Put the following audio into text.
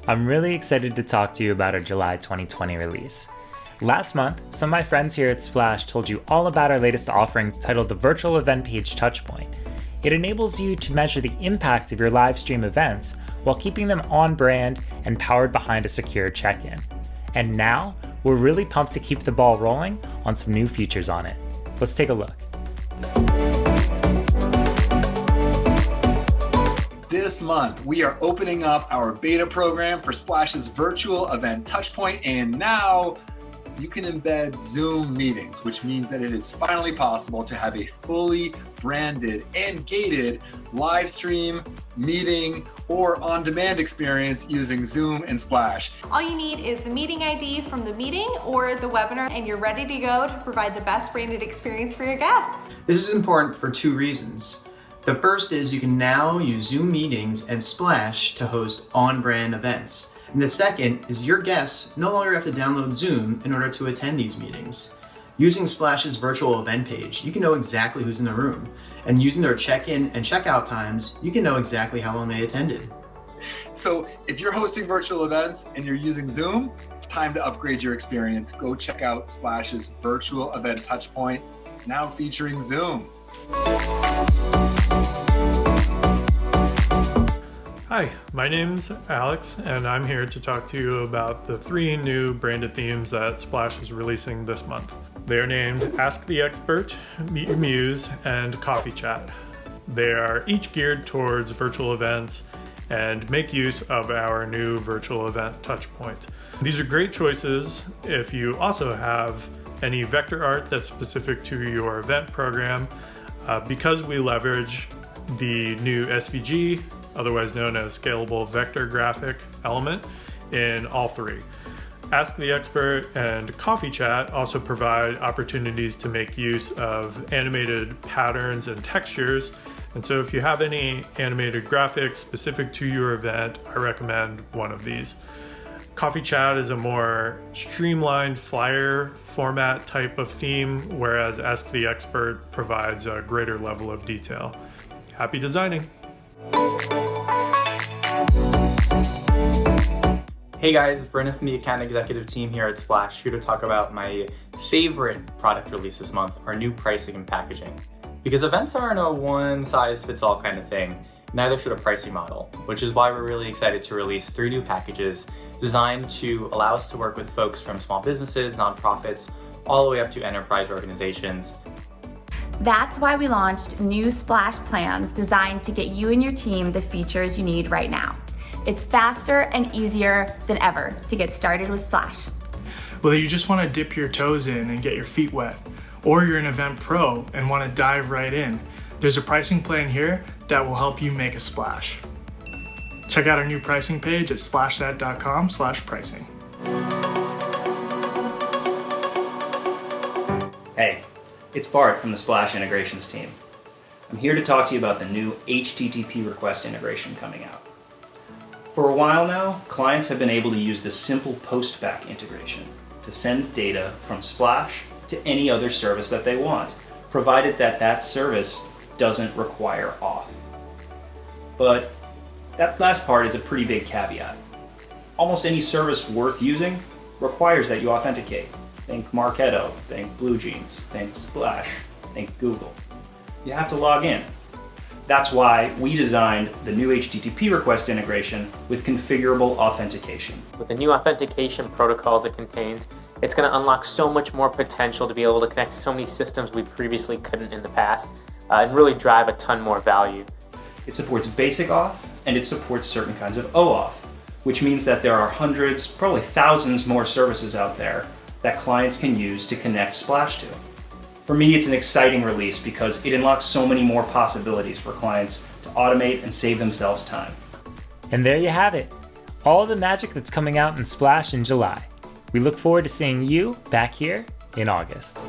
I'm really excited to talk to you about our July 2020 release. Last month, some of my friends here at Splash told you all about our latest offering titled the Virtual Event Page Touchpoint. It enables you to measure the impact of your live stream events while keeping them on brand and powered behind a secure check-in. And now, we're really pumped to keep the ball rolling on some new features on it. Let's take a look. This month, we are opening up our beta program for Splash's virtual event Touchpoint, and now you can embed Zoom meetings, which means that it is finally possible to have a fully branded and gated live stream, meeting, or on-demand experience using Zoom and Splash. All you need is the meeting ID from the meeting or the webinar, and you're ready to go to provide the best branded experience for your guests. This is important for two reasons. The first is you can now use Zoom meetings and Splash to host on-brand events. And the second is your guests no longer have to download Zoom in order to attend these meetings. Using Splash's virtual event page, you can know exactly who's in the room. And using their check-in and check-out times, you can know exactly how long they attended. So if you're hosting virtual events and you're using Zoom, it's time to upgrade your experience. Go check out Splash's virtual event Touchpoint, now featuring Zoom. Hi, my name's Alex, and I'm here to talk to you about the 3 new branded themes that Splash is releasing this month. They are named Ask the Expert, Meet Your Muse, and Coffee Chat. They are each geared towards virtual events and make use of our new virtual event Touchpoint. These are great choices if you also have any vector art that's specific to your event program, because we leverage the new SVG, otherwise known as Scalable Vector Graphic element, in all 3. Ask the Expert and Coffee Chat also provide opportunities to make use of animated patterns and textures. And so if you have any animated graphics specific to your event, I recommend one of these. Coffee Chat is a more streamlined flyer format type of theme, whereas Ask the Expert provides a greater level of detail. Happy designing! Hey guys, it's Brennan from the account executive team here at Splash, here to talk about my favorite product release this month, our new pricing and packaging. Because events aren't a one-size-fits-all kind of thing, neither should a pricing model, which is why we're really excited to release 3 new packages designed to allow us to work with folks from small businesses, nonprofits, all the way up to enterprise organizations. That's why we launched new Splash plans designed to get you and your team the features you need right now. It's faster and easier than ever to get started with Splash. Whether you just want to dip your toes in and get your feet wet, or you're an event pro and want to dive right in, there's a pricing plan here that will help you make a splash. Check out our new pricing page at splashthat.com/pricing. Hey, it's Bart from the Splash Integrations team. I'm here to talk to you about the new HTTP request integration coming out. For a while now, clients have been able to use the simple postback integration to send data from Splash to any other service that they want, provided that that service doesn't require auth. But that last part is a pretty big caveat. Almost any service worth using requires that you authenticate. Think Marketo, think BlueJeans, think Splash, think Google. You have to log in. That's why we designed the new HTTP request integration with configurable authentication. With the new authentication protocols it contains, it's going to unlock so much more potential to be able to connect to so many systems we previously couldn't in the past, and really drive a ton more value. It supports basic auth, and it supports certain kinds of OAuth, which means that there are hundreds, probably thousands more services out there that clients can use to connect Splash to. For me, it's an exciting release because it unlocks so many more possibilities for clients to automate and save themselves time. And there you have it, all the magic that's coming out in Splash in July. We look forward to seeing you back here in August.